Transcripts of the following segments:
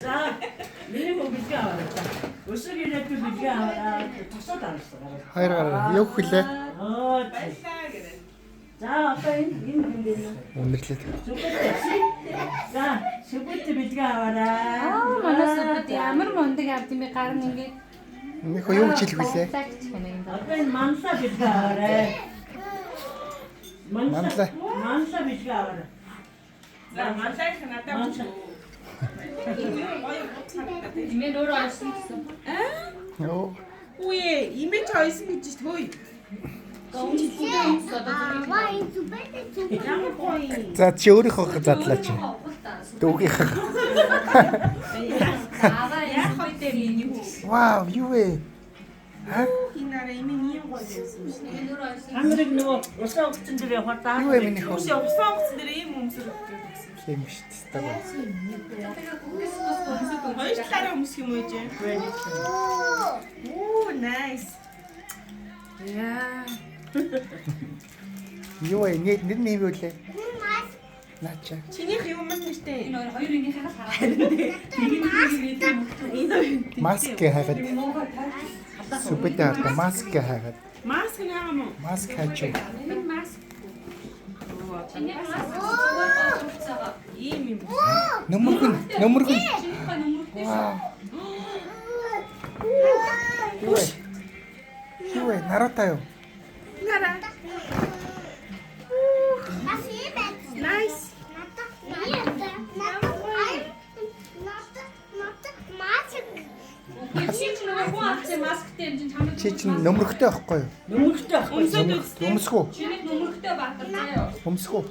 자, 미니모 비가 왔다. 우스기를 또 비가 왔다. tosod 알았어. Хоёр гараа яг хүлээ. 자, 아빠 인 Үнэрлээ. 자, 수부트 비가 와라. Манай сүбд ямар мундаг авд юм бэ гар нь ингээд Нэг юу гэж хэлэх вүлээ? 아빠 만사 비가 와라. 만사 비가 와라. За мандайх надад 만사. имээ өөрөө олсон гэсэн. Йоо. Үе, имэж ойсон гэж төөй. Ямар гоё. За чи өөрийнхөө задлаач. Дүүгийнхээ. Аваа яах вэ дээр юм уу? Вау, юу вэ? Хинараа имээ ийм гоё байсан шүү дээ. Имээ өөрөө олсон. 하늘에 누워 옷사 옷들에 왔다. Юу вэ миний хөө? Үгүй усан онгоцон дээр ийм өмсөрөх гэсэн. Тийм шүү дээ. Тэгэхээр бүгдээс бас Хоёр талаараа өмсөх юм уу жи? Оо, nice. Яа. Юу вэ? Нэр нэм юу лээ? Наача. Чинийх юм маань нэртэй. энэ хоёр ингэхээс хараад. Маск хайгаад. Сүбэдэ хараа маск хайгаад. Маск наа юм уу? Маск хайч. Энэ маск. Чиний маск зүгээр Ийм юм. Нөмөрхөн. Вау. Юу вэ? Юу вэ? Наруто юу? Нара. Nice. Чи ч нөгөө хүн авсан масктай юм чинь чамд. Чи чинь нөмөрхтэй байхгүй юу? 너무 크다. Өмсөд үзтээ. Өмсгөө. Чиний нөмөрхтэй баатар заяа. Өмсгөө.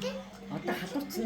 어따 халуурсан.